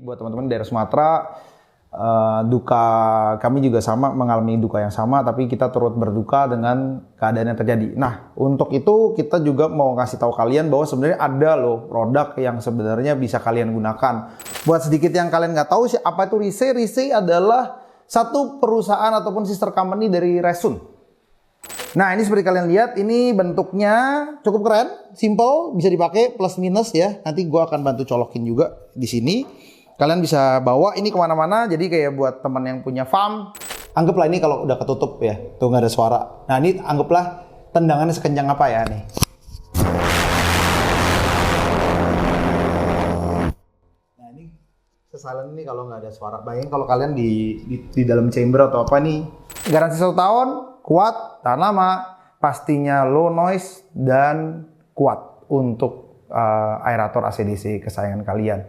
buat teman-teman daerah Sumatera, duka kami juga sama, mengalami duka yang sama, tapi kita turut berduka dengan keadaan yang terjadi. Nah, untuk itu kita juga mau kasih tahu kalian bahwa sebenarnya ada loh produk yang sebenarnya bisa kalian gunakan. Buat sedikit yang kalian nggak tahu apa itu Rise. Rise adalah satu perusahaan ataupun sister company dari Resun. Nah, ini seperti kalian lihat, ini bentuknya cukup keren, simple, bisa dipakai plus minus ya. Nanti gua akan bantu colokin juga di sini. Kalian bisa bawa ini kemana-mana, jadi kayak buat teman yang punya farm, anggaplah ini kalau udah ketutup ya, tuh nggak ada suara. Nah, ini anggaplah tendangannya sekencang apa ya nih. Nah, ini sesilent ini kalau nggak ada suara. Bayangin kalau kalian di dalam chamber atau apa nih, garansi 1 tahun, kuat, tahan lama, pastinya low noise dan kuat untuk aerator AC/DC kesayangan kalian.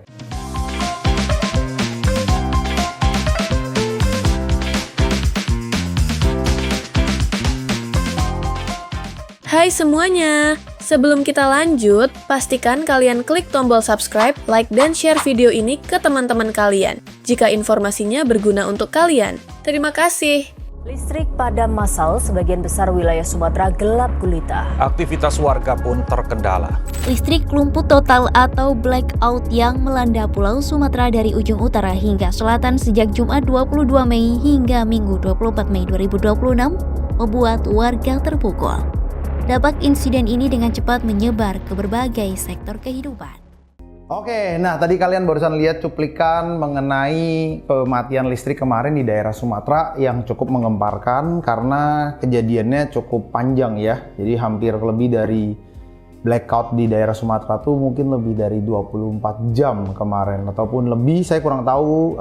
Hai semuanya! Sebelum kita lanjut, pastikan kalian klik tombol subscribe, like, dan share video ini ke teman-teman kalian jika informasinya berguna untuk kalian. Terima kasih! Listrik padam massal sebagian besar wilayah Sumatera gelap gulita. Aktivitas warga pun terkendala. Listrik lumpuh total atau blackout yang melanda Pulau Sumatera dari ujung utara hingga selatan sejak Jumat 22 Mei hingga Minggu 24 Mei 2026 membuat warga terpukul. Dampak insiden ini dengan cepat menyebar ke berbagai sektor kehidupan. Oke, nah tadi kalian barusan lihat cuplikan mengenai kematian listrik kemarin di daerah Sumatera yang cukup menggemparkan karena kejadiannya cukup panjang ya. Jadi hampir lebih dari blackout di daerah Sumatera tuh mungkin lebih dari 24 jam kemarin ataupun lebih, saya kurang tahu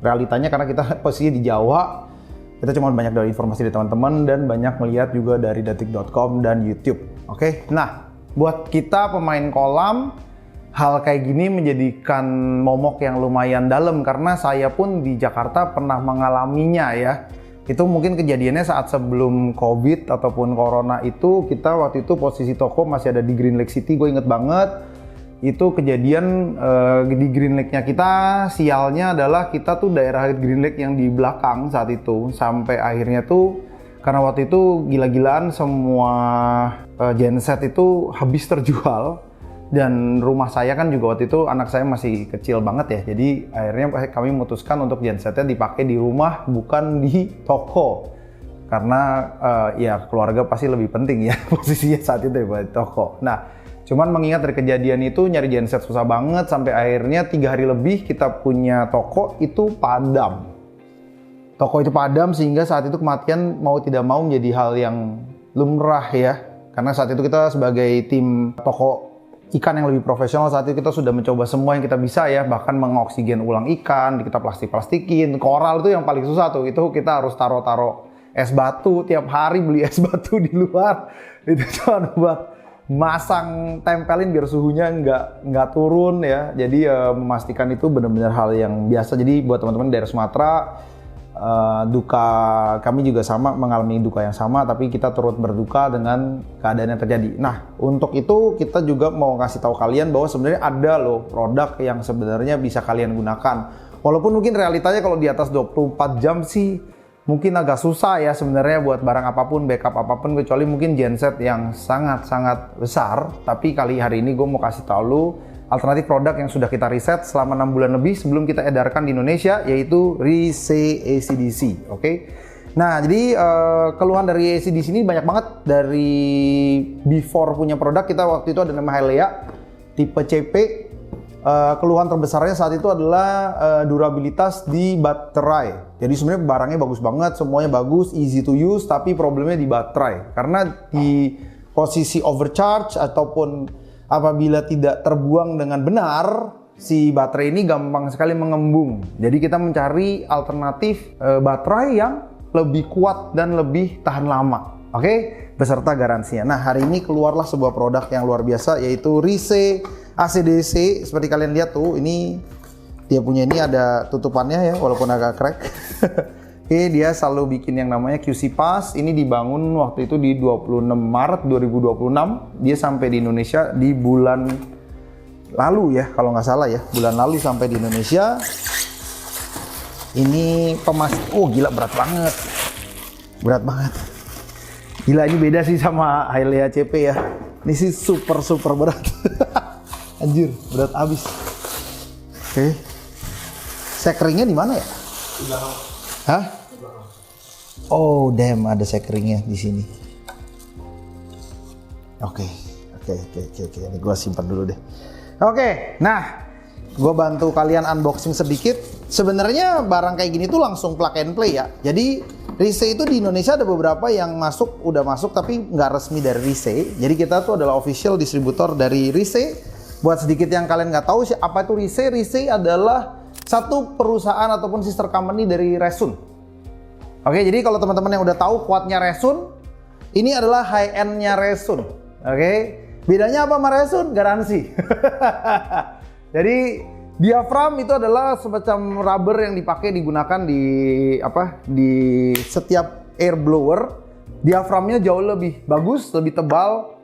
realitanya karena kita posisinya di Jawa. Kita cuma banyak dari informasi dari teman-teman dan banyak melihat juga dari detik.com dan YouTube. Oke, nah buat kita pemain kolam, hal kayak gini menjadikan momok yang lumayan dalam karena saya pun di Jakarta pernah mengalaminya ya. Itu mungkin kejadiannya saat sebelum COVID ataupun Corona itu, kita waktu itu posisi toko masih ada di Green Lake City, gue inget banget. Itu kejadian di Green Lake-nya kita, sialnya adalah kita tuh daerah Green Lake yang di belakang saat itu. Sampai akhirnya tuh, karena waktu itu gila-gilaan semua genset itu habis terjual. Dan rumah saya kan juga waktu itu anak saya masih kecil banget ya. Jadi akhirnya kami memutuskan untuk gensetnya dipakai di rumah bukan di toko. Karena ya keluarga pasti lebih penting ya posisinya saat itu daripada di toko. Nah, cuman mengingat dari kejadian itu nyari genset susah banget sampai akhirnya 3 hari lebih kita punya toko itu padam. Toko itu padam sehingga saat itu kematian mau tidak mau menjadi hal yang lumrah ya. Karena saat itu kita sebagai tim toko ikan yang lebih profesional, saat itu kita sudah mencoba semua yang kita bisa ya, bahkan mengoksigen ulang ikan, kita plastik-plastikin. Koral itu yang paling susah tuh, itu kita harus taruh-taruh es batu, tiap hari beli es batu di luar. Itu cuma buat masang tempelin biar suhunya nggak turun ya. Jadi memastikan itu benar-benar hal yang biasa. Jadi buat teman-teman daerah Sumatera, duka kami juga sama, mengalami duka yang sama, tapi kita turut berduka dengan keadaan yang terjadi. Nah, untuk itu kita juga mau kasih tahu kalian bahwa sebenarnya ada loh produk yang sebenarnya bisa kalian gunakan. Walaupun mungkin realitanya kalau di atas 24 jam sih mungkin agak susah ya sebenarnya buat barang apapun, backup apapun, kecuali mungkin genset yang sangat-sangat besar. Tapi kali hari ini gue mau kasih tahu lu alternatif produk yang sudah kita riset selama 6 bulan lebih sebelum kita edarkan di Indonesia, yaitu Rise AC/DC. Oke. Nah, jadi keluhan dari AC/DC ini banyak banget. Dari before punya produk, kita waktu itu ada nama Helea tipe CP. Keluhan terbesarnya saat itu adalah durabilitas di baterai. Jadi sebenarnya barangnya bagus banget, semuanya bagus, easy to use, tapi problemnya di baterai. Karena di posisi overcharge ataupun apabila tidak terbuang dengan benar, si baterai ini gampang sekali mengembung. Jadi kita mencari alternatif baterai yang lebih kuat dan lebih tahan lama. Oke, beserta garansinya. Nah, hari ini keluarlah sebuah produk yang luar biasa, yaitu Rise AC/DC. Seperti kalian lihat tuh, ini dia punya ini ada tutupannya ya, walaupun agak crack. Oke, dia selalu bikin yang namanya QC Pass. Ini dibangun waktu itu di 26 Maret 2026. Dia sampai di Indonesia di bulan lalu ya, kalau nggak salah ya, bulan lalu sampai di Indonesia. Ini oh gila berat banget. Berat banget. Gila ini beda sih sama Hilea CP ya. Ini sih super berat. Anjir, berat abis. Oke. Sekringnya di mana ya? Di belakang. Hah? Di belakang. Oh, damn, ada sekringnya di sini. Oke. Ini gua simpan dulu deh. Oke, nah, gua bantu kalian unboxing sedikit. Sebenarnya barang kayak gini tuh langsung plug and play ya. Jadi Rise itu di Indonesia ada beberapa yang udah masuk tapi nggak resmi dari Rise. Jadi kita tuh adalah official distributor dari Rise. Buat sedikit yang kalian nggak tahu apa itu Rise, Rise adalah satu perusahaan ataupun sister company dari Resun. Oke, jadi kalau teman-teman yang udah tahu kuatnya Resun, ini adalah high-end-nya Resun. Oke, bedanya apa sama Resun? Garansi. Jadi diaphragm itu adalah semacam rubber yang digunakan di setiap air blower. Diaphragmnya jauh lebih bagus, lebih tebal.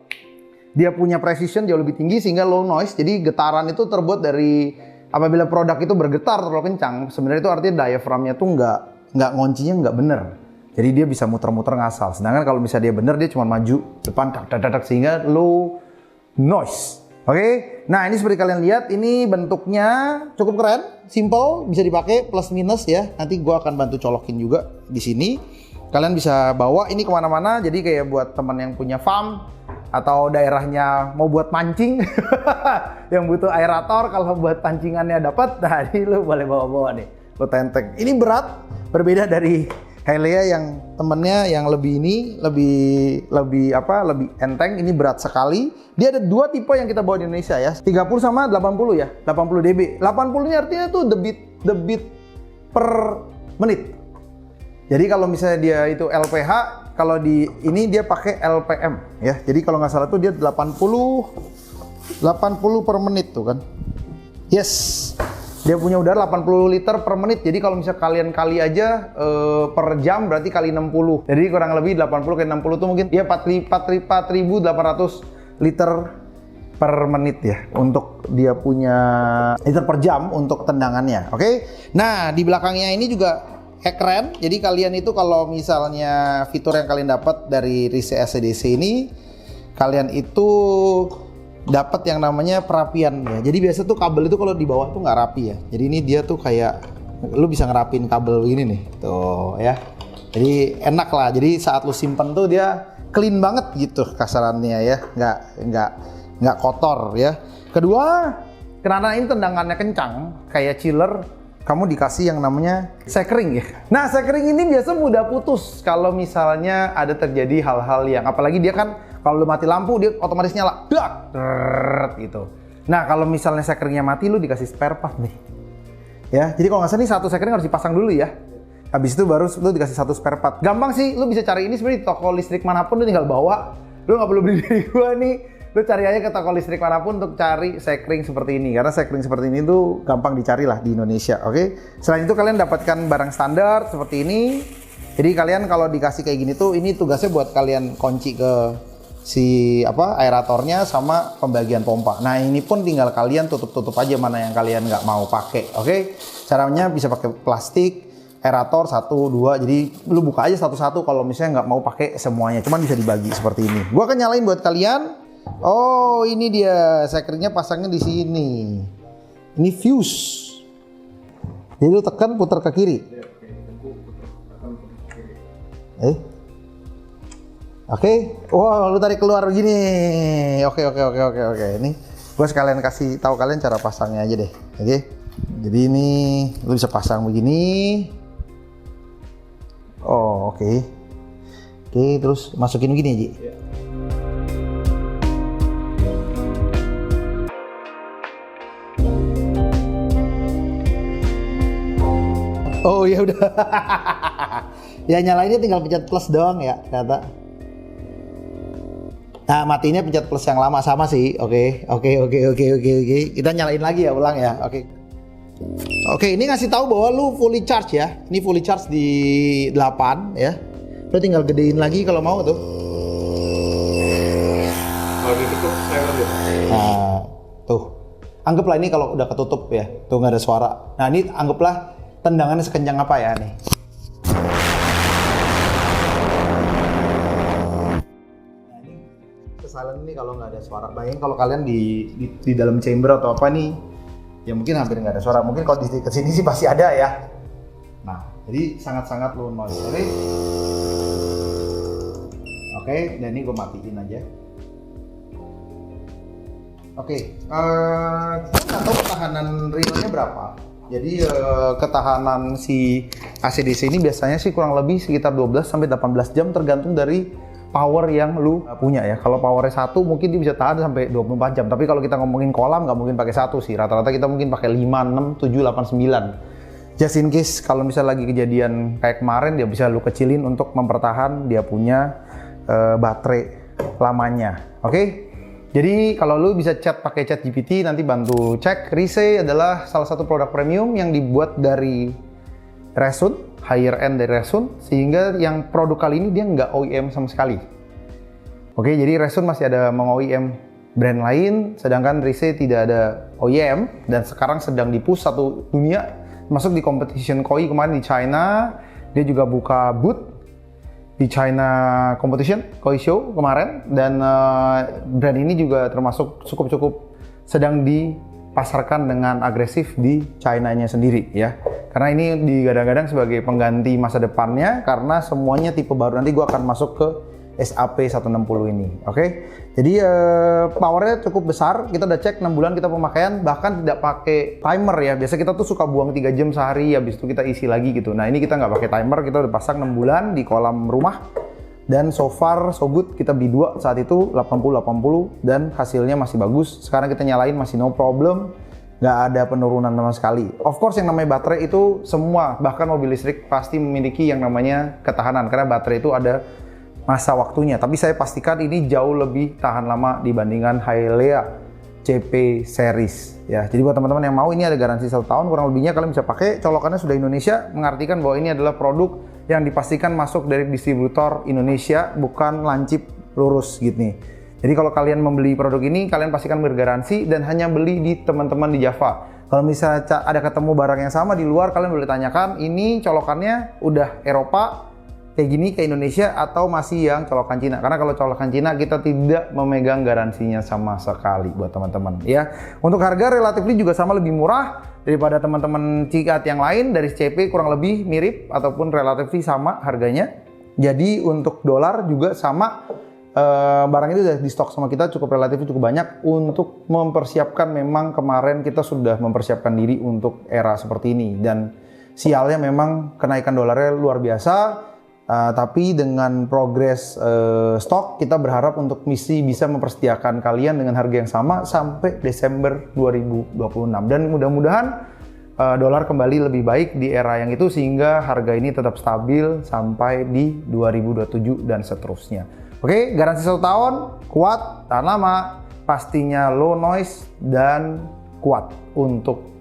Dia punya precision jauh lebih tinggi sehingga low noise. Jadi getaran itu terbuat dari apabila produk itu bergetar terlalu kencang, sebenarnya itu artinya diaphragmnya tuh nggak ngoncinya nggak bener. Jadi dia bisa muter-muter ngasal. Sedangkan kalau misalnya dia bener, dia cuma maju depan tak sehingga low noise. Oke, nah ini seperti kalian lihat, ini bentuknya cukup keren, simple, bisa dipakai plus minus ya. Nanti gua akan bantu colokin juga di sini. Kalian bisa bawa ini kemana-mana. Jadi kayak buat teman yang punya farm atau daerahnya mau buat mancing, yang butuh aerator, kalau buat pancingannya dapat, nah ini lu boleh bawa-bawa nih, lu tenteng. Ini berat, berbeda dari Hilea yang temennya yang lebih enteng. Ini berat sekali. Dia ada dua tipe yang kita bawa di Indonesia ya, 30 sama 80 ya, 80 dB. 80 ini artinya tuh the beat per menit. Jadi kalau misalnya dia itu LPH, kalau di ini dia pakai LPM ya. Jadi kalau nggak salah tuh dia 80 per menit tuh kan. Yes. Dia punya udara 80 liter per menit. Jadi kalau misalnya kalian kali aja per jam berarti kali 60. Jadi kurang lebih 80 kali 60 tuh mungkin ya 4.800 liter per menit ya. Untuk dia punya liter per jam untuk tendangannya. Oke. Nah, di belakangnya ini juga keren. Jadi kalian itu kalau misalnya fitur yang kalian dapat dari Rise AC/DC ini, kalian itu dapat yang namanya perapian ya. Jadi biasa tuh kabel itu kalau di bawah tuh nggak rapi ya. Jadi ini dia tuh kayak lu bisa ngerapin kabel ini nih. Tuh ya. Jadi enak lah. Jadi saat lu simpen tuh dia clean banget gitu kasarannya ya. Nggak kotor ya. Kedua, karena ini tendangannya kencang kayak chiller, kamu dikasih yang namanya sekring ya. Nah, sekring ini biasa mudah putus kalau misalnya ada terjadi hal-hal yang, apalagi dia kan kalau lu mati lampu dia otomatis nyala, dak, gitu. Nah, kalau misalnya sekringnya mati, lu dikasih spare part nih. Ya, jadi kalau nggak salah nih satu sekring harus dipasang dulu ya. Habis itu baru lu dikasih satu spare part. Gampang sih, lu bisa cari ini sebenarnya di toko listrik manapun, lu tinggal bawa. Lu nggak perlu beli dari gua nih. Lu cari aja ke toko listrik manapun untuk cari sekring seperti ini. Karena sekring seperti ini tuh gampang dicari lah di Indonesia, oke? Selain itu kalian dapatkan barang standar seperti ini. Jadi kalian kalau dikasih kayak gini tuh, ini tugasnya buat kalian kunci ke si aeratornya sama pembagian pompa. Nah ini pun tinggal kalian tutup aja mana yang kalian nggak mau pakai, oke? Caranya bisa pakai plastik, aerator 1, 2, jadi lu buka aja satu-satu kalau misalnya nggak mau pakai semuanya, cuman bisa dibagi seperti ini. Gua akan nyalain buat kalian. Oh ini dia sekringnya pasangnya di sini. Ini fuse. Jadi lu tekan putar ke kiri. Oke, wow, lu tarik keluar begini. Oke. Ini gue sekalian kasih tahu kalian cara pasangnya aja deh. Oke. Jadi ini lu bisa pasang begini. Oh, oke. Oke, terus masukin begini aja. Oh ya udah. Ya nyalainnya tinggal pencet plus doang ya, ternyata. Nah, matinya pencet plus yang lama sama sih. Oke. Kita nyalain lagi ya, ulang ya. Oke, ini ngasih tahu bahwa lu fully charge ya. Ini fully charge di 8 ya. Lu tinggal gedein lagi kalau mau tuh. Nah, tuh. Anggaplah ini kalau udah ketutup ya, tuh nggak ada suara. Nah ini anggaplah tendangannya sekencang apa ya nih. Nah ini silent nih kalau nggak ada suara. Bayangin kalau kalian di dalam chamber atau apa nih, ya mungkin hampir nggak ada suara. Mungkin kalau di kesini sih pasti ada ya. Nah jadi sangat-sangat low noise. Oke, dan ini gue matiin aja. Oke, kita nggak tahu ketahanan realnya berapa. Jadi ketahanan si AC/DC ini biasanya sih kurang lebih sekitar 12 sampai 18 jam tergantung dari power yang lu punya ya. Kalau powernya 1 mungkin dia bisa tahan sampai 24 jam. Tapi kalau kita ngomongin kolam nggak mungkin pakai 1 sih. Rata-rata kita mungkin pakai 5, 6, 7, 8, 9. Just in case kalau misalnya lagi kejadian kayak kemarin, dia bisa lu kecilin untuk mempertahan dia punya baterai lamanya. Oke? Jadi kalau lu bisa chat pakai ChatGPT, nanti bantu cek. Rise adalah salah satu produk premium yang dibuat dari Resun, higher end dari Resun, sehingga yang produk kali ini dia nggak OEM sama sekali. Oke, jadi Resun masih ada meng-OEM brand lain, sedangkan Rise tidak ada OEM, dan sekarang sedang di-push satu dunia, masuk di competition KOI kemarin di China. Dia juga buka booth di China Competition KOI Show kemarin, dan brand ini juga termasuk cukup sedang dipasarkan dengan agresif di China-nya sendiri ya, karena ini digadang-gadang sebagai pengganti masa depannya karena semuanya tipe baru. Nanti gua akan masuk ke SAP 160 ini. Oke, jadi powernya cukup besar. Kita udah cek 6 bulan kita pemakaian, bahkan tidak pakai timer ya. Biasa kita tuh suka buang 3 jam sehari, habis itu kita isi lagi gitu. Nah ini kita nggak pakai timer, kita udah pasang 6 bulan di kolam rumah, dan so far so good. Kita beli 2 saat itu 80-80 dan hasilnya masih bagus. Sekarang kita nyalain masih no problem, nggak ada penurunan sama sekali. Of course yang namanya baterai itu semua, bahkan mobil listrik pasti memiliki yang namanya ketahanan, karena baterai itu ada masa waktunya, tapi saya pastikan ini jauh lebih tahan lama dibandingkan Hylea CP series ya. Jadi buat teman-teman yang mau, ini ada garansi 1 tahun kurang lebihnya, kalian bisa pakai. Colokannya sudah Indonesia, mengartikan bahwa ini adalah produk yang dipastikan masuk dari distributor Indonesia, bukan lancip lurus gitu nih. Jadi kalau kalian membeli produk ini, kalian pastikan bergaransi dan hanya beli di teman-teman di Java. Kalau misalnya ada ketemu barang yang sama di luar, kalian boleh tanyakan, ini colokannya udah Eropa kayak gini ke Indonesia atau masih yang colokan Cina. Karena kalau colokan Cina kita tidak memegang garansinya sama sekali buat teman-teman ya. Untuk harga relatif juga sama, lebih murah daripada teman-teman Cikat yang lain. Dari CP kurang lebih mirip ataupun relatif sama harganya. Jadi untuk dolar juga sama. Barang itu udah di stok sama kita, cukup relatif cukup banyak untuk mempersiapkan. Memang kemarin kita sudah mempersiapkan diri untuk era seperti ini, dan sialnya memang kenaikan dolarnya luar biasa. Tapi dengan progres stok, kita berharap untuk misi bisa mempersediakan kalian dengan harga yang sama sampai Desember 2026. Dan mudah-mudahan dolar kembali lebih baik di era yang itu, sehingga harga ini tetap stabil sampai di 2027 dan seterusnya. Oke, garansi 1 tahun, kuat, tahan lama, pastinya low noise, dan kuat untuk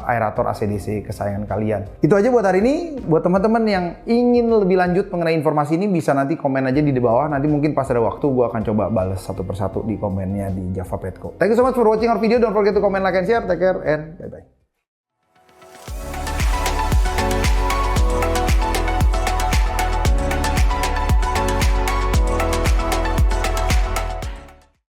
aerator AC/DC kesayangan kalian. Itu aja buat hari ini. Buat teman-teman yang ingin lebih lanjut mengenai informasi ini, bisa nanti komen aja di bawah. Nanti mungkin pas ada waktu gue akan coba balas satu persatu di komennya di Java Petco. Thank you so much for watching our video. Don't forget to comment, like, and share. Take care and bye-bye.